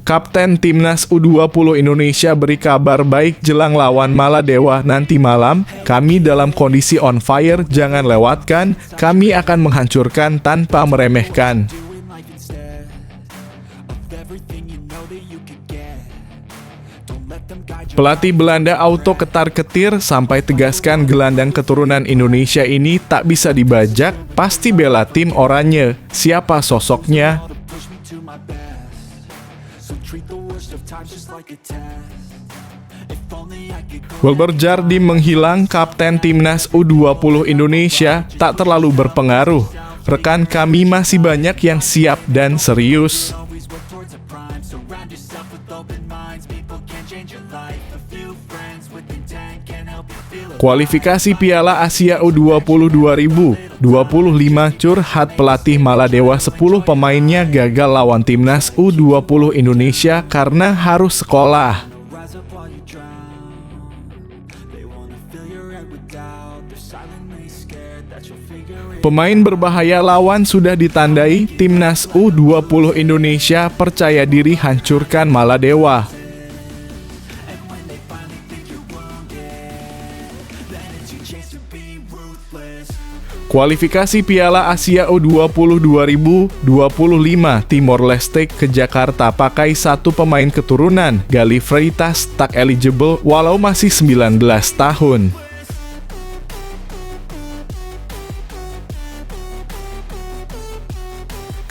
Kapten Timnas U20 Indonesia beri kabar baik jelang lawan Maladewa nanti malam. Kami dalam kondisi on fire, jangan lewatkan. Kami akan menghancurkan tanpa meremehkan. Pelatih Belanda auto ketar-ketir sampai tegaskan gelandang keturunan Indonesia ini tak bisa dibajak, pasti bela tim oranye. Siapa sosoknya? Wilber Jardim menghilang, kapten Timnas U20 Indonesia tak terlalu berpengaruh. Rekan kami masih banyak yang siap dan serius. Kualifikasi Piala Asia U20 2025 curhat pelatih Maladewa, 10 pemainnya gagal lawan Timnas U20 Indonesia karena harus sekolah. Pemain berbahaya lawan sudah ditandai, Timnas U20 Indonesia percaya diri hancurkan Maladewa. Kualifikasi Piala Asia U20 2025 Timor Leste ke Jakarta pakai 1 pemain keturunan. Gali Freitas tak eligible walau masih 19 tahun.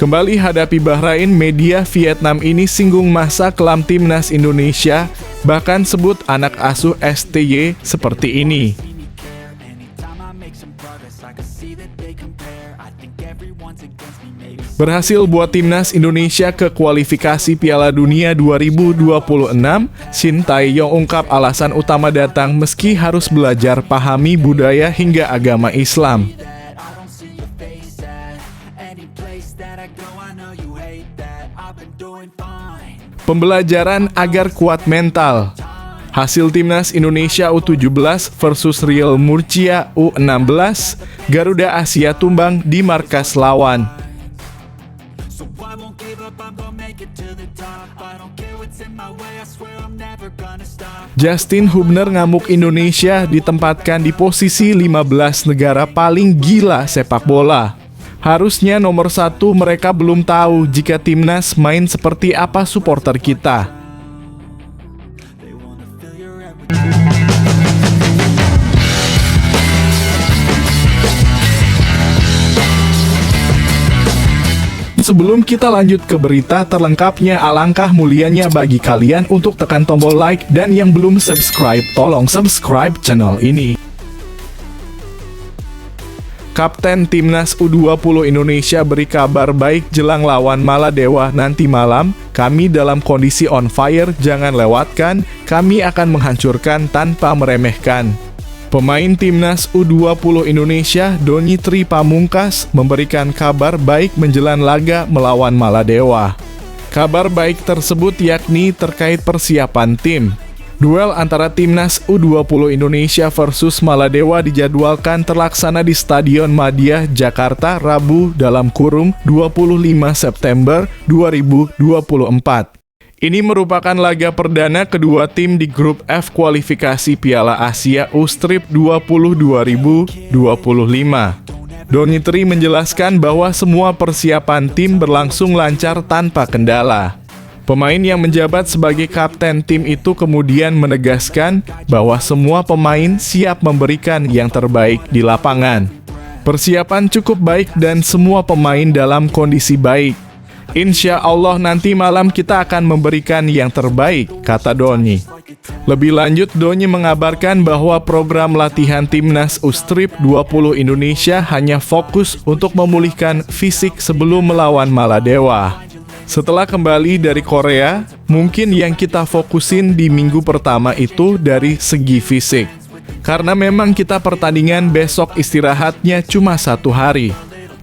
Kembali hadapi Bahrain, media Vietnam ini singgung masa kelam Timnas Indonesia, bahkan sebut anak asuh STY seperti ini. Berhasil buat Timnas Indonesia ke kualifikasi Piala Dunia 2026, Shin Tae-yong ungkap alasan utama datang meski harus belajar pahami budaya hingga agama Islam. Pembelajaran agar kuat mental. Hasil Timnas Indonesia U17 versus Real Murcia U16, Garuda Asia tumbang di markas lawan. Justin Hubner ngamuk Indonesia ditempatkan di posisi 15 negara paling gila sepak bola. Harusnya nomor 1 mereka belum tahu jika Timnas main seperti apa supporter kita. Sebelum kita lanjut ke berita terlengkapnya, alangkah mulianya bagi kalian untuk tekan tombol like dan yang belum subscribe, tolong subscribe channel ini. Kapten Timnas U20 Indonesia beri kabar baik jelang lawan Maladewa nanti malam. Kami dalam kondisi on fire, jangan lewatkan. Kami akan menghancurkan tanpa meremehkan. Pemain Timnas U20 Indonesia, Doni Tri Pamungkas, memberikan kabar baik menjelang laga melawan Maladewa. Kabar baik tersebut yakni terkait persiapan tim. Duel antara Timnas U20 Indonesia versus Maladewa dijadwalkan terlaksana di Stadion Madia, Jakarta, Rabu (25 September 2024). Ini merupakan laga perdana kedua tim di grup F kualifikasi Piala Asia U20 2025. Doni Tri menjelaskan bahwa semua persiapan tim berlangsung lancar tanpa kendala. Pemain yang menjabat sebagai kapten tim itu kemudian menegaskan bahwa semua pemain siap memberikan yang terbaik di lapangan. Persiapan cukup baik dan semua pemain dalam kondisi baik. Insya Allah nanti malam kita akan memberikan yang terbaik, kata Doni. Lebih lanjut, Doni mengabarkan bahwa program latihan Timnas U20 Indonesia hanya fokus untuk memulihkan fisik sebelum melawan Maladewa. Setelah kembali dari Korea, mungkin yang kita fokusin di minggu pertama itu dari segi fisik. Karena memang kita pertandingan besok istirahatnya cuma 1 hari.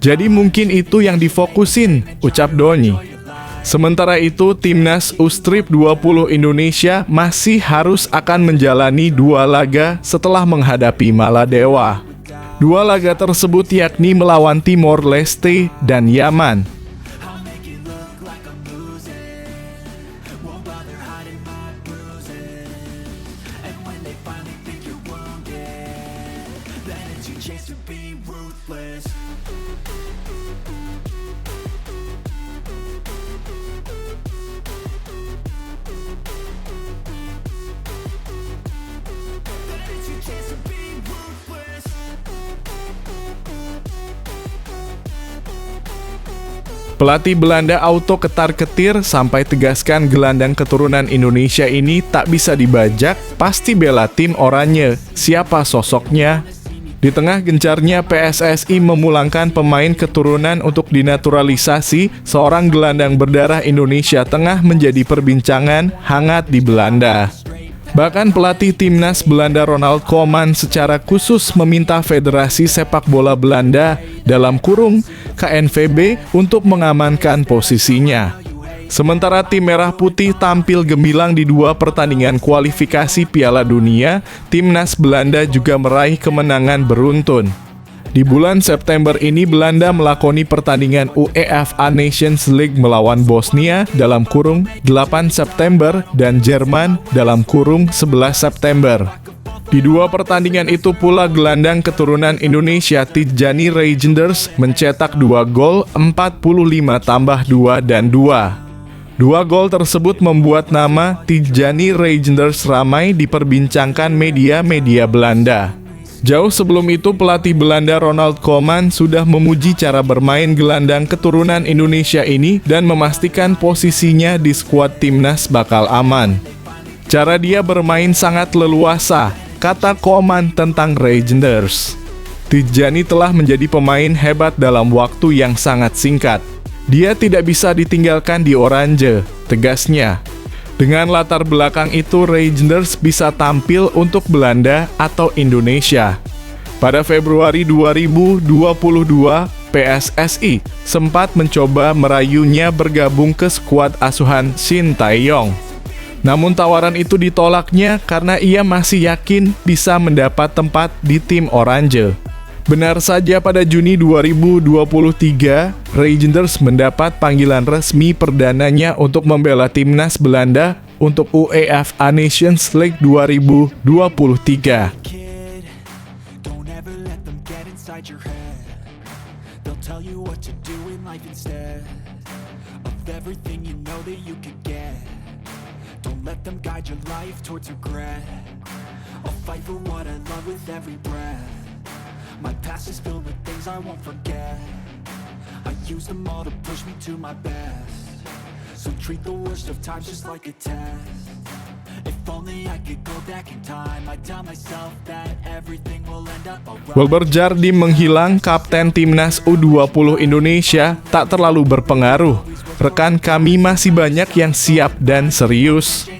Jadi mungkin itu yang difokusin, ucap Doni. Sementara itu, Timnas U20 Indonesia masih harus akan menjalani 2 laga setelah menghadapi Maladewa. 2 laga tersebut yakni melawan Timor Leste dan Yaman. won't bother hiding my bruises. And when they finally think you're wounded, then it's your chance to be ruthless. Then it's your chance to be ruthless. Pelatih Belanda auto ketar-ketir sampai tegaskan gelandang keturunan Indonesia ini tak bisa dibajak, pasti bela tim oranye. Siapa sosoknya? Di tengah gencarnya PSSI memulangkan pemain keturunan untuk dinaturalisasi, seorang gelandang berdarah Indonesia tengah menjadi perbincangan hangat di Belanda. Bahkan pelatih timnas Belanda Ronald Koeman secara khusus meminta Federasi Sepak Bola Belanda dalam kurung KNVB untuk mengamankan posisinya. Sementara tim Merah Putih tampil gemilang di dua pertandingan kualifikasi Piala Dunia, timnas Belanda juga meraih kemenangan beruntun. Di bulan September ini Belanda melakoni pertandingan UEFA Nations League melawan Bosnia dalam kurung 8 September dan Jerman dalam kurung 11 September. Di dua pertandingan itu pula gelandang keturunan Indonesia Tidjani Reijnders mencetak 2 gol 45+2 dan 2. Dua gol tersebut membuat nama Tidjani Reijnders ramai diperbincangkan media-media Belanda. Jauh sebelum itu, pelatih Belanda Ronald Koeman sudah memuji cara bermain gelandang keturunan Indonesia ini dan memastikan posisinya di skuad timnas bakal aman. Cara dia bermain sangat leluasa, kata Koeman tentang Reijnders. Tidjani telah menjadi pemain hebat dalam waktu yang sangat singkat. Dia tidak bisa ditinggalkan di Oranje, tegasnya. Dengan latar belakang itu, Reijnders bisa tampil untuk Belanda atau Indonesia. Pada Februari 2022, PSSI sempat mencoba merayunya bergabung ke skuad asuhan Shin Tae-yong. Namun tawaran itu ditolaknya karena ia masih yakin bisa mendapat tempat di tim Oranje. Benar saja pada Juni 2023, Reijnders mendapat panggilan resmi perdananya untuk membela timnas Belanda untuk UEFA Nations League 2023. Kid, don't ever let them get inside your head. They'll tell you what to do in life instead of everything you know that you could get. Don't let them guide your life towards regret. I'll fight for what I love with every breath. My past is filled with things I won't forget. I use them all to push me to my best. So treat the worst of times just like a test. If only I could go back in time, I'd tell myself that everything will end up alright. Wilber Jardim menghilang, kapten timnas U20 Indonesia tak terlalu berpengaruh. Rekan kami masih banyak yang siap dan serius.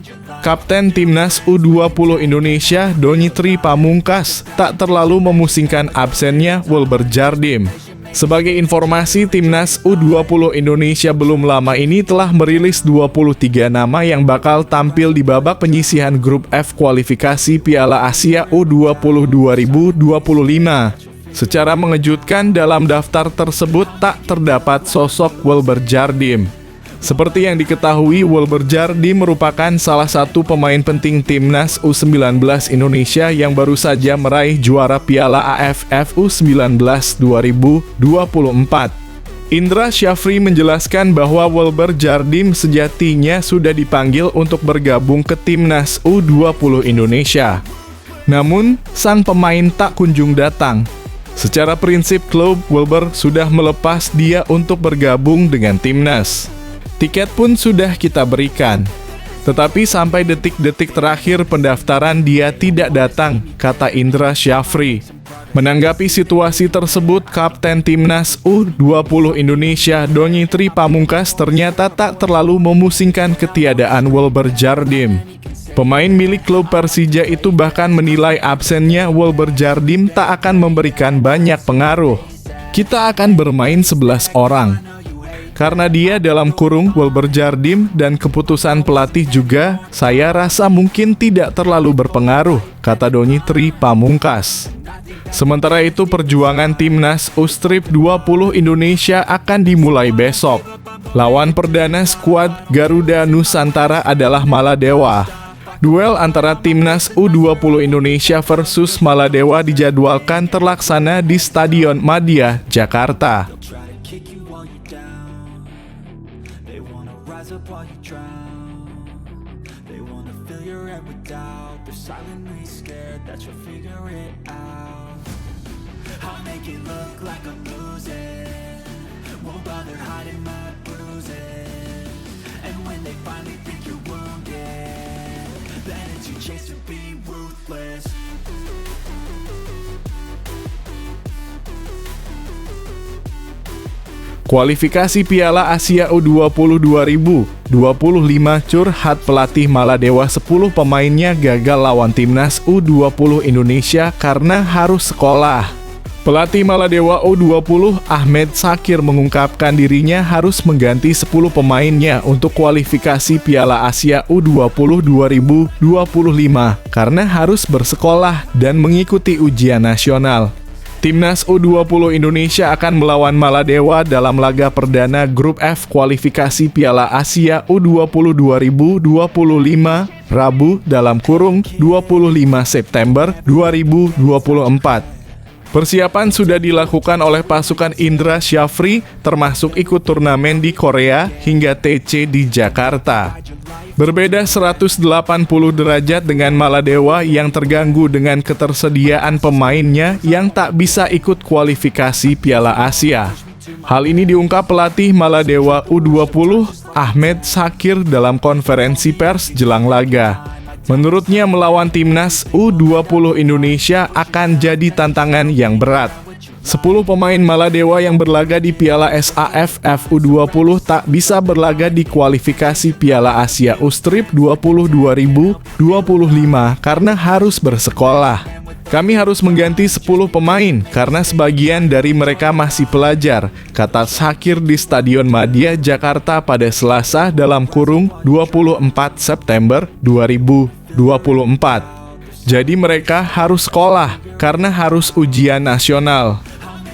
Kapten timnas U20 Indonesia Donitri Pamungkas tak terlalu memusingkan absennya Wilber Jardim. Sebagai informasi, timnas U20 Indonesia belum lama ini telah merilis 23 nama yang bakal tampil di babak penyisihan grup F kualifikasi Piala Asia U20 2025. Secara mengejutkan, dalam daftar tersebut tak terdapat sosok Wilber Jardim. Seperti yang diketahui, Wilber Jardim merupakan salah satu pemain penting timnas U19 Indonesia yang baru saja meraih juara Piala AFF U19 2024. Indra Syafri menjelaskan bahwa Wilber Jardim sejatinya sudah dipanggil untuk bergabung ke timnas U20 Indonesia. Namun, sang pemain tak kunjung datang. Secara prinsip klub, Wilber sudah melepas dia untuk bergabung dengan timnas. Tiket pun sudah kita berikan. Tetapi sampai detik-detik terakhir pendaftaran dia tidak datang, kata Indra Syafri. Menanggapi situasi tersebut, Kapten Timnas U20 Indonesia Donitri Pamungkas ternyata tak terlalu memusingkan ketiadaan Wilber Jardim. Pemain milik klub Persija itu bahkan menilai absennya Wilber Jardim tak akan memberikan banyak pengaruh. Kita akan bermain 11 orang. Karena dia dalam kurung Wilber Jardim dan keputusan pelatih juga, saya rasa mungkin tidak terlalu berpengaruh, kata Donny Tri Pamungkas. Sementara itu perjuangan timnas U-Strip 20 Indonesia akan dimulai besok. Lawan perdana skuad Garuda Nusantara adalah Maladewa. Duel antara timnas U20 Indonesia versus Maladewa dijadwalkan terlaksana di Stadion Madia, Jakarta. Kualifikasi Piala Asia U20 2025 curhat pelatih Maladewa 10 pemainnya gagal lawan timnas U20 Indonesia karena harus sekolah. Pelatih Maladewa U20 Ahmed Sakir mengungkapkan dirinya harus mengganti 10 pemainnya untuk kualifikasi Piala Asia U20 2025 karena harus bersekolah dan mengikuti ujian nasional. Timnas U20 Indonesia akan melawan Maladewa dalam laga perdana Grup F kualifikasi Piala Asia U20 2025 Rabu dalam kurung 25 September 2024. Persiapan sudah dilakukan oleh pasukan Indra Syafri, termasuk ikut turnamen di Korea hingga TC di Jakarta. Berbeda 180 derajat dengan Maladewa yang terganggu dengan ketersediaan pemainnya yang tak bisa ikut kualifikasi Piala Asia. Hal ini diungkap pelatih Maladewa U20 Ahmed Sakir dalam konferensi pers jelang laga. Menurutnya melawan timnas U20 Indonesia akan jadi tantangan yang berat. 10 pemain Maladewa yang berlaga di Piala SAFF U20 tak bisa berlaga di kualifikasi Piala Asia U-Strip 20 2025 karena harus bersekolah. Kami harus mengganti 10 pemain karena sebagian dari mereka masih pelajar, kata Sakir di Stadion Madia, Jakarta pada Selasa dalam kurung 24 September 2024. Jadi mereka harus sekolah karena harus ujian nasional.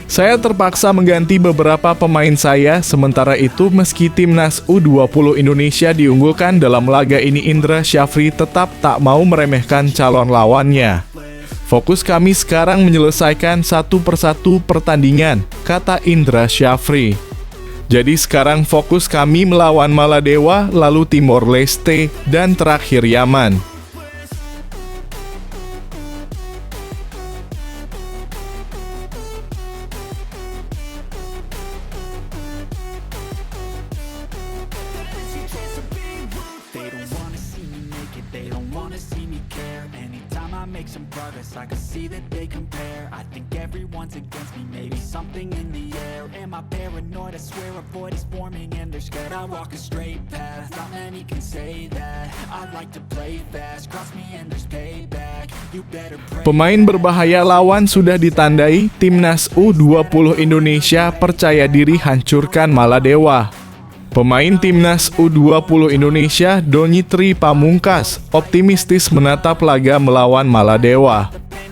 Saya terpaksa mengganti beberapa pemain saya, sementara itu meski timnas U20 Indonesia diunggulkan dalam laga ini, Indra Syafri tetap tak mau meremehkan calon lawannya. Fokus kami sekarang menyelesaikan satu persatu pertandingan, kata Indra Syafri. Jadi sekarang fokus kami melawan Maladewa, lalu Timor Leste, dan terakhir Yaman. I can see that they compare. I think everyone's against me. Maybe something in the air. Am I paranoid? I swear a void is forming and they're scared. I walk a straight path. Not many can say that. I like to play fast. Cross me and there's payback. You better pray. Pemain berbahaya lawan sudah ditandai. Timnas U20 Indonesia percaya diri hancurkan Maladewa. Pemain timnas U20 Indonesia Donny Tri Pamungkas optimistis menatap laga melawan Maladewa.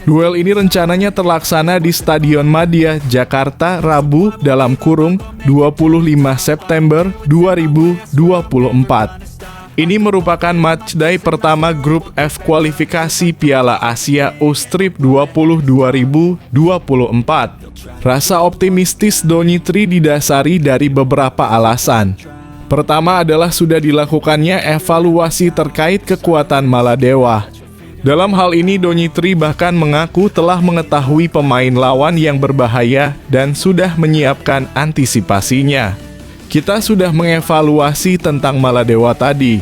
Duel ini rencananya terlaksana di Stadion Madia, Jakarta, Rabu dalam kurung 25 September 2024. Ini merupakan matchday pertama Grup F kualifikasi Piala Asia U-Strip 20 2024. Rasa optimistis Donny Tri didasari dari beberapa alasan. Pertama adalah sudah dilakukannya evaluasi terkait kekuatan Maladewa. Dalam hal ini Donny Tri bahkan mengaku telah mengetahui pemain lawan yang berbahaya dan sudah menyiapkan antisipasinya. Kita sudah mengevaluasi tentang Maladewa tadi.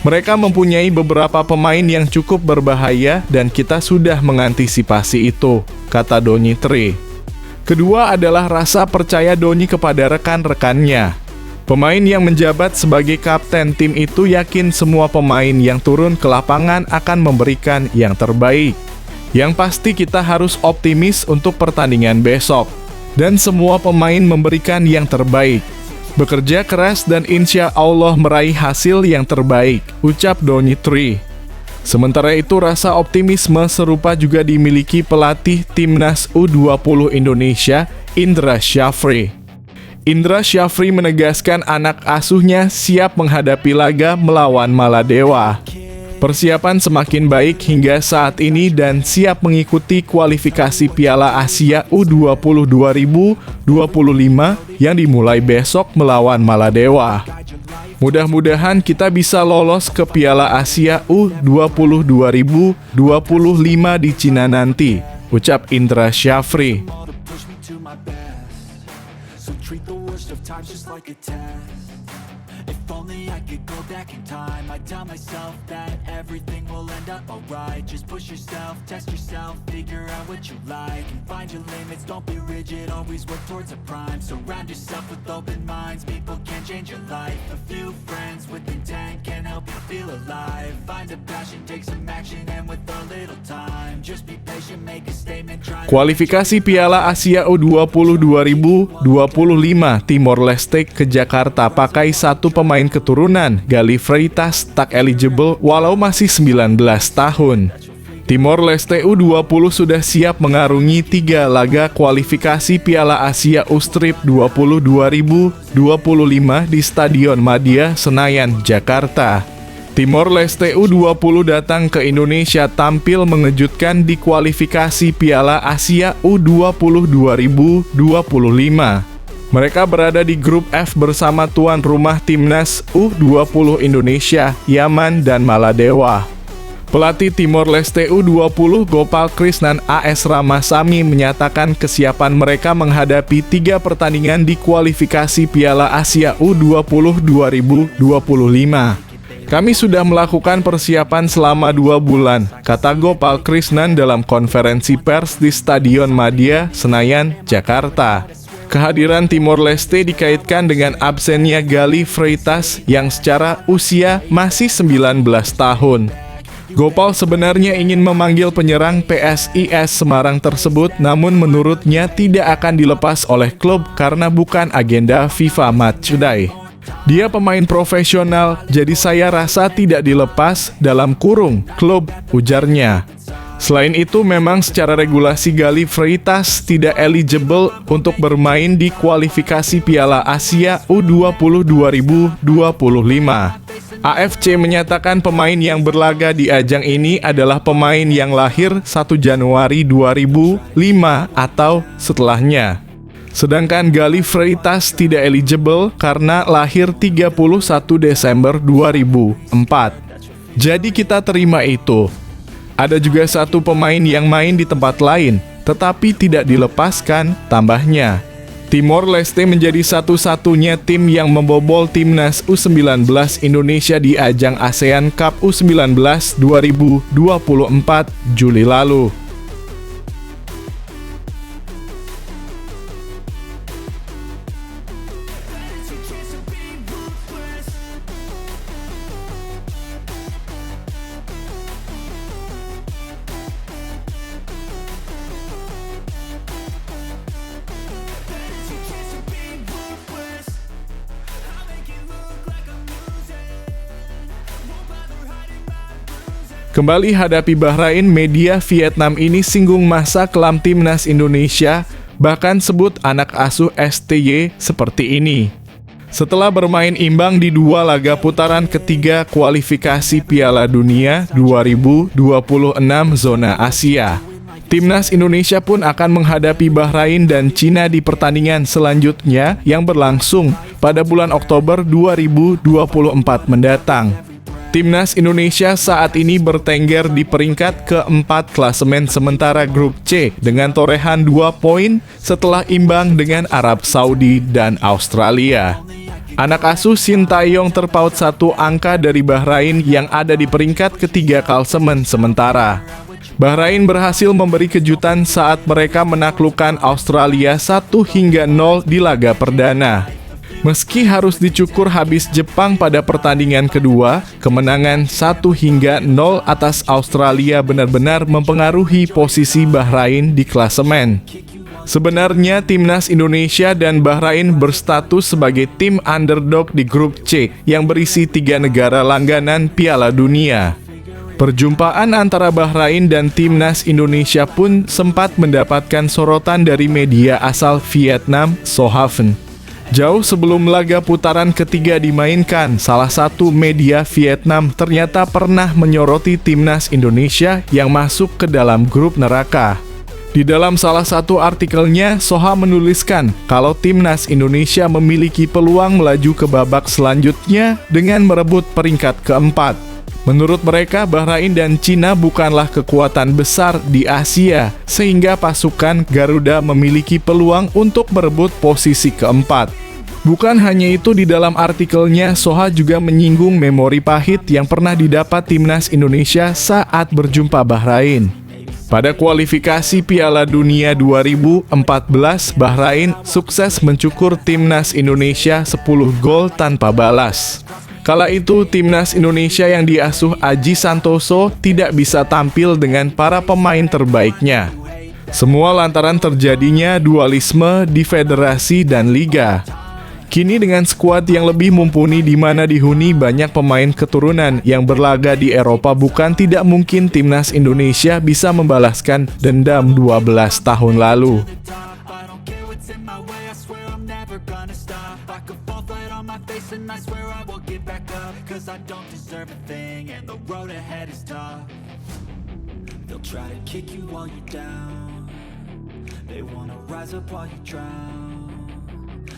Mereka mempunyai beberapa pemain yang cukup berbahaya dan kita sudah mengantisipasi itu, kata Donny Tri. Kedua adalah rasa percaya Donny kepada rekan-rekannya. Pemain yang menjabat sebagai kapten tim itu yakin semua pemain yang turun ke lapangan akan memberikan yang terbaik. Yang pasti kita harus optimis untuk pertandingan besok. Dan semua pemain memberikan yang terbaik. Bekerja keras dan insya Allah meraih hasil yang terbaik, ucap Donitri. Sementara itu rasa optimisme serupa juga dimiliki pelatih Timnas U20 Indonesia, Indra Syafri. Indra Syafri menegaskan anak asuhnya siap menghadapi laga melawan Maladewa. Persiapan semakin baik hingga saat ini dan siap mengikuti kualifikasi Piala Asia U20 2025 yang dimulai besok melawan Maladewa. Mudah-mudahan kita bisa lolos ke Piala Asia U20 2025 di Cina nanti, ucap Indra Syafri. If only I could go back in time, I'd tell myself that everything will end up alright. Just push yourself, test yourself, figure out what you like, and find your limits, don't be rigid, always work towards a prime. Surround yourself with open minds, people can change your life. A few friends with intent can help you feel alive. Find a passion, take some action, and with a little time, just be patient, make a statement, try. Kualifikasi Piala Asia U20 2025 Timor Leste ke Jakarta pakai satu pemain keturunan, Gali Freitas tak eligible walau masih 19 tahun. Timor Leste U20 sudah siap mengarungi 3 laga kualifikasi Piala Asia U-Strip 20 2025 di Stadion Madia, Senayan, Jakarta. Timor Leste U20 datang ke Indonesia tampil mengejutkan di kualifikasi Piala Asia U20 2025. Mereka berada di grup F bersama tuan rumah Timnas U20 Indonesia, Yaman, dan Maladewa. Pelatih Timor Leste U20 Gopal Krishnan AS Ramasamy menyatakan kesiapan mereka menghadapi 3 pertandingan di kualifikasi Piala Asia U20 2025. Kami sudah melakukan persiapan selama 2 bulan, kata Gopal Krishnan dalam konferensi pers di Stadion Madia, Senayan, Jakarta. Kehadiran Timor Leste dikaitkan dengan absennya Gali Freitas yang secara usia masih 19 tahun. Gopal sebenarnya ingin memanggil penyerang PSIS Semarang tersebut, namun menurutnya tidak akan dilepas oleh klub karena bukan agenda FIFA Matchday. Dia pemain profesional, jadi saya rasa tidak dilepas dalam kurung klub, ujarnya. Selain itu, memang secara regulasi Gali Freitas tidak eligible untuk bermain di kualifikasi Piala Asia U20 2025. AFC menyatakan pemain yang berlaga di ajang ini adalah pemain yang lahir 1 Januari 2005 atau setelahnya. Sedangkan Gali Freitas tidak eligible karena lahir 31 Desember 2004. Jadi kita terima itu. Ada juga 1 pemain yang main di tempat lain, tetapi tidak dilepaskan, tambahnya. Timor Leste menjadi satu-satunya tim yang membobol Timnas U19 Indonesia di ajang ASEAN Cup U19 2024 Juli lalu. Kembali hadapi Bahrain, media Vietnam ini singgung masa kelam Timnas Indonesia, bahkan sebut anak asuh STY seperti ini. Setelah bermain imbang di 2 laga putaran ketiga kualifikasi Piala Dunia 2026 zona Asia, Timnas Indonesia pun akan menghadapi Bahrain dan Cina di pertandingan selanjutnya yang berlangsung pada bulan Oktober 2024 mendatang. Timnas Indonesia saat ini bertengger di peringkat ke-4 klasemen sementara grup C dengan torehan 2 poin setelah imbang dengan Arab Saudi dan Australia. Anak asuh Sintayong terpaut 1 angka dari Bahrain yang ada di peringkat ketiga klasemen sementara. Bahrain berhasil memberi kejutan saat mereka menaklukkan Australia 1-0 di laga perdana. Meski harus dicukur habis Jepang pada pertandingan kedua, kemenangan 1-0 atas Australia benar-benar mempengaruhi posisi Bahrain di klasemen. Sebenarnya timnas Indonesia dan Bahrain berstatus sebagai tim underdog di grup C yang berisi 3 negara langganan Piala Dunia. Perjumpaan antara Bahrain dan timnas Indonesia pun sempat mendapatkan sorotan dari media asal Vietnam, Sohaven. Jauh sebelum laga putaran ketiga dimainkan, salah satu media Vietnam ternyata pernah menyoroti timnas Indonesia yang masuk ke dalam grup neraka. Di dalam salah satu artikelnya, Soha menuliskan kalau timnas Indonesia memiliki peluang melaju ke babak selanjutnya dengan merebut peringkat keempat. Menurut mereka, Bahrain dan Cina bukanlah kekuatan besar di Asia, sehingga pasukan Garuda memiliki peluang untuk merebut posisi keempat. Bukan hanya itu, di dalam artikelnya, Soha juga menyinggung memori pahit yang pernah didapat timnas Indonesia saat berjumpa Bahrain. Pada kualifikasi Piala Dunia 2014, Bahrain sukses mencukur timnas Indonesia 10 gol tanpa balas. Kala itu, timnas Indonesia yang diasuh Aji Santoso tidak bisa tampil dengan para pemain terbaiknya. Semua lantaran terjadinya dualisme di federasi dan liga. Kini dengan skuad yang lebih mumpuni di mana dihuni banyak pemain keturunan yang berlaga di Eropa, bukan tidak mungkin timnas Indonesia bisa membalaskan dendam 12 tahun lalu. And I swear I will get back up, 'cause I don't deserve a thing, and the road ahead is tough. They'll try to kick you while you're down. They wanna rise up while you drown.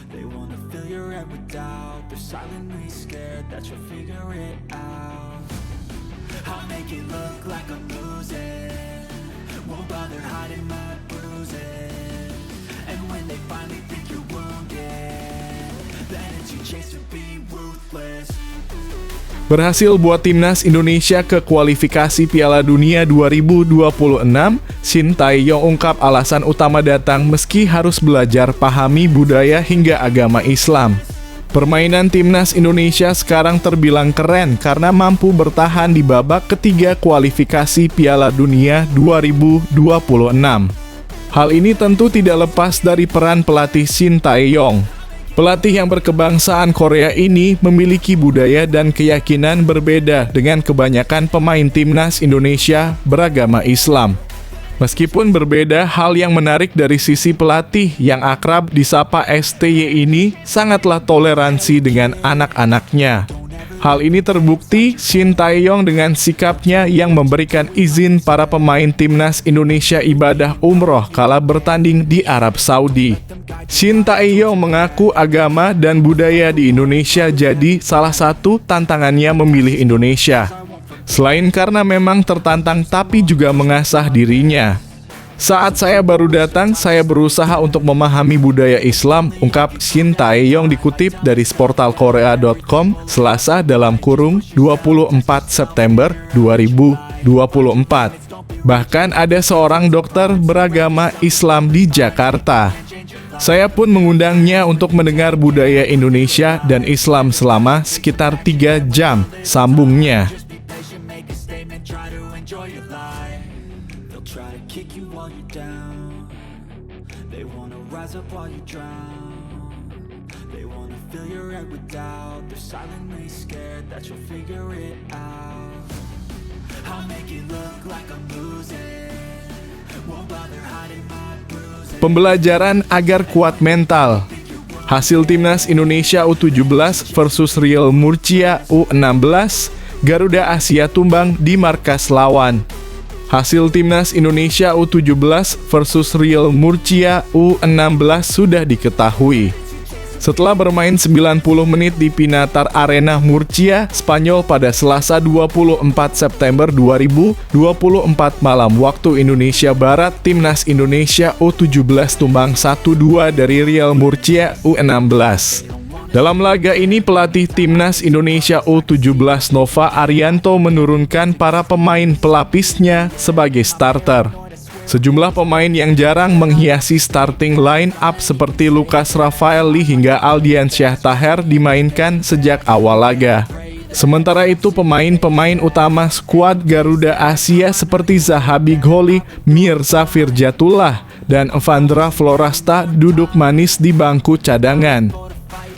They wanna fill your head with doubt. They're silently scared that you'll figure it out. I'll make it look like I'm losing, won't bother hiding my bruises. And when they finally think you're wounded, then it's your chance to be ruthless. Berhasil buat timnas Indonesia ke kualifikasi Piala Dunia 2026, Shin Tae-yong ungkap alasan utama datang meski harus belajar pahami budaya hingga agama Islam. Permainan timnas Indonesia sekarang terbilang keren karena mampu bertahan di babak ketiga kualifikasi Piala Dunia 2026. Hal ini tentu tidak lepas dari peran pelatih Shin Tae-yong. Pelatih yang berkebangsaan Korea ini memiliki budaya dan keyakinan berbeda dengan kebanyakan pemain timnas Indonesia beragama Islam. Meskipun berbeda, hal yang menarik dari sisi pelatih yang akrab disapa STY ini sangatlah toleransi dengan anak-anaknya. Hal ini terbukti Shin Tae-yong dengan sikapnya yang memberikan izin para pemain timnas Indonesia ibadah umroh kala bertanding di Arab Saudi. Shin Tae-yong mengaku agama dan budaya di Indonesia jadi salah satu tantangannya memilih Indonesia. Selain karena memang tertantang tapi juga mengasah dirinya. Saat saya baru datang, saya berusaha untuk memahami budaya Islam, ungkap Shin Tae-yong dikutip dari portalkorea.com Selasa dalam kurung 24 September 2024. Bahkan ada seorang dokter beragama Islam di Jakarta. Saya pun mengundangnya untuk mendengar budaya Indonesia dan Islam selama sekitar 3 jam, sambungnya. Pembelajaran agar kuat mental. Hasil timnas Indonesia U17 versus Real Murcia U16, Garuda Asia tumbang di markas lawan. Hasil timnas Indonesia U17 versus Real Murcia U16 sudah diketahui. Setelah bermain 90 menit di Pinatar Arena Murcia, Spanyol pada Selasa 24 September 2024 malam waktu Indonesia Barat, timnas Indonesia U17 tumbang 1-2 dari Real Murcia U16. Dalam laga ini, pelatih timnas Indonesia U17 Nova Arianto menurunkan para pemain pelapisnya sebagai starter. Sejumlah pemain yang jarang menghiasi starting line up seperti Lucas Rafaeli hingga Aldian Syah Taher dimainkan sejak awal laga. Sementara itu, pemain-pemain utama skuad Garuda Asia seperti Zahabi Gholi, Mirza Firjatullah, dan Evandra Florasta duduk manis di bangku cadangan.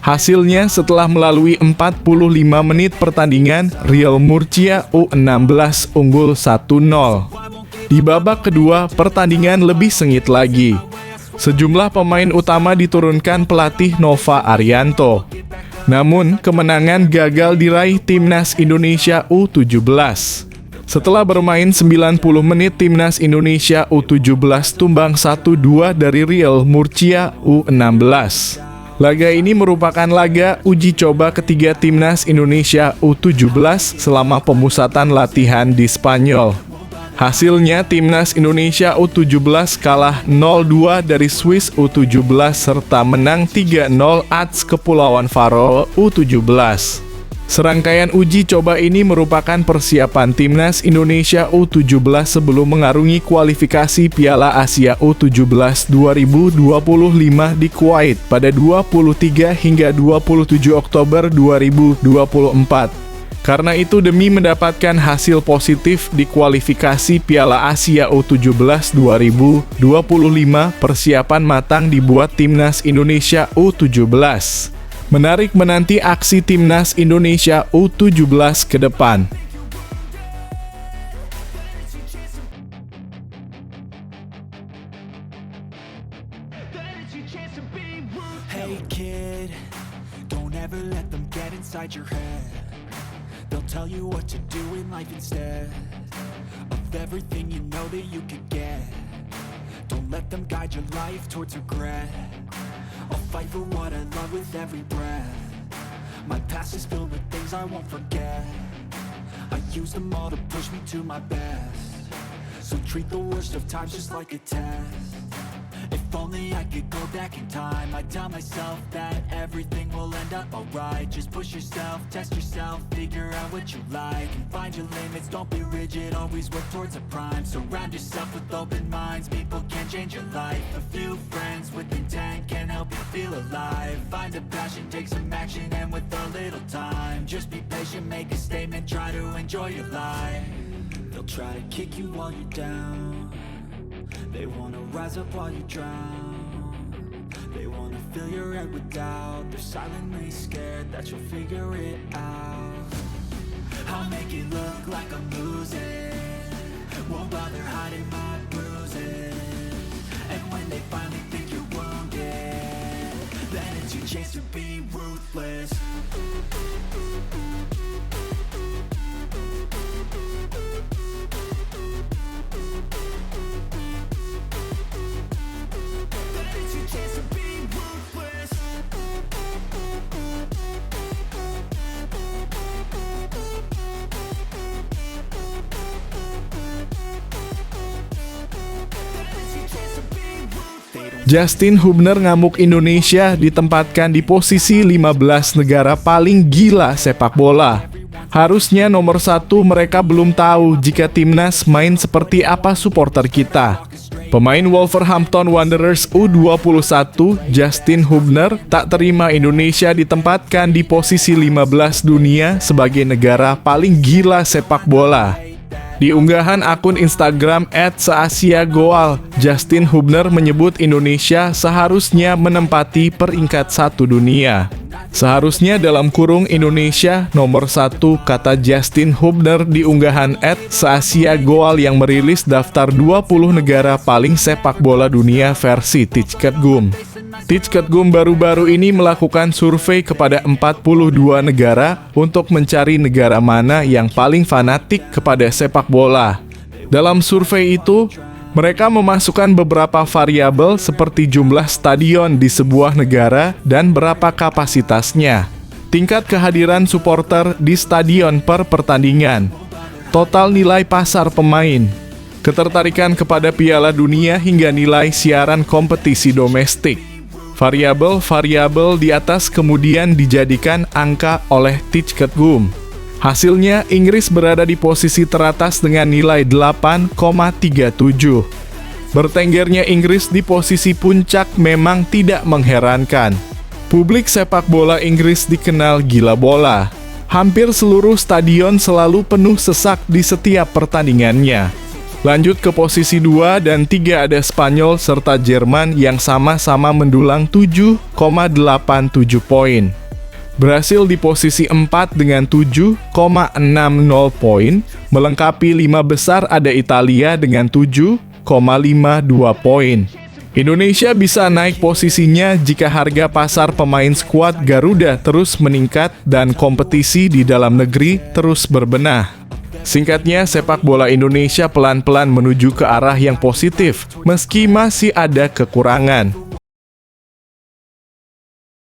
Hasilnya, setelah melalui 45 menit pertandingan, Real Murcia U16 unggul 1-0. Di babak kedua, pertandingan lebih sengit lagi. Sejumlah pemain utama diturunkan pelatih Nova Arianto. Namun, kemenangan gagal diraih Timnas Indonesia U17. Setelah bermain 90 menit, Timnas Indonesia U17 tumbang 1-2 dari Real Murcia U16. Laga ini merupakan laga uji coba ketiga Timnas Indonesia U17 selama pemusatan latihan di Spanyol. Hasilnya, Timnas Indonesia U17 kalah 0-2 dari Swiss U17 serta menang 3-0 atas Kepulauan Faroe U17. Serangkaian uji coba ini merupakan persiapan Timnas Indonesia U17 sebelum mengarungi kualifikasi Piala Asia U17 2025 di Kuwait pada 23 hingga 27 Oktober 2024. Karena itu, demi mendapatkan hasil positif di kualifikasi Piala Asia U17 2025, persiapan matang dibuat Timnas Indonesia U17. Menarik menanti aksi Timnas Indonesia U17 ke depan. Hey kid, don't ever let them get inside your head. They'll tell you what to do in life instead of everything you know that you could get. Don't let them guide your life towards regret. I'll fight for what I love with every breath. My past is filled with things I won't forget. I use them all to push me to my best. So treat the worst of times just like a test. If only I could go back in time, I'd tell myself that everything will end up alright. Just push yourself, test yourself, figure out what you like, and find your limits, don't be rigid, always work towards a prime. Surround yourself with open minds, people can change your life. A few friends with intent can help you feel alive. Find a passion, take some action, and with a little time, just be patient, make a statement, try to enjoy your life. They'll try to kick you while you're down. They wanna rise up while you drown. They wanna fill your head with doubt. They're silently scared that you'll figure it out. I'll make it look like I'm losing, won't bother hiding my bruises. And when they finally think you're wounded, then it's your chance to be ruthless. Justin Hubner ngamuk Indonesia ditempatkan di posisi 15 negara paling gila sepak bola. Harusnya nomor 1 mereka belum tahu jika timnas main seperti apa supporter kita. Pemain Wolverhampton Wanderers U21, Justin Hubner, tak terima Indonesia ditempatkan di posisi 15 dunia sebagai negara paling gila sepak bola. Di unggahan akun Instagram @seasiagoal, Justin Hubner menyebut Indonesia seharusnya menempati peringkat 1 dunia. Seharusnya dalam kurung Indonesia nomor 1, kata Justin Hubner di unggahan @seasiagoal yang merilis daftar 20 negara paling sepak bola dunia versi Ticketgum. Ticketgum baru-baru ini melakukan survei kepada 42 negara untuk mencari negara mana yang paling fanatik kepada sepak bola. Dalam survei itu, mereka memasukkan beberapa variabel seperti jumlah stadion di sebuah negara dan berapa kapasitasnya, tingkat kehadiran supporter di stadion per pertandingan, total nilai pasar pemain, ketertarikan kepada Piala Dunia hingga nilai siaran kompetisi domestik. Variabel-variabel di atas kemudian dijadikan angka oleh Ticketgum. Hasilnya, Inggris berada di posisi teratas dengan nilai 8,37. Bertenggernya Inggris di posisi puncak memang tidak mengherankan. Publik sepak bola Inggris dikenal gila bola. Hampir seluruh stadion selalu penuh sesak di setiap pertandingannya. Lanjut ke posisi 2 dan 3 ada Spanyol serta Jerman yang sama-sama mendulang 7,87 poin. Brasil di posisi 4 dengan 7,60 poin, melengkapi 5 besar ada Italia dengan 7,52 poin. Indonesia bisa naik posisinya jika harga pasar pemain skuad Garuda terus meningkat dan kompetisi di dalam negeri terus berbenah. Singkatnya, sepak bola Indonesia pelan-pelan menuju ke arah yang positif, meski masih ada kekurangan.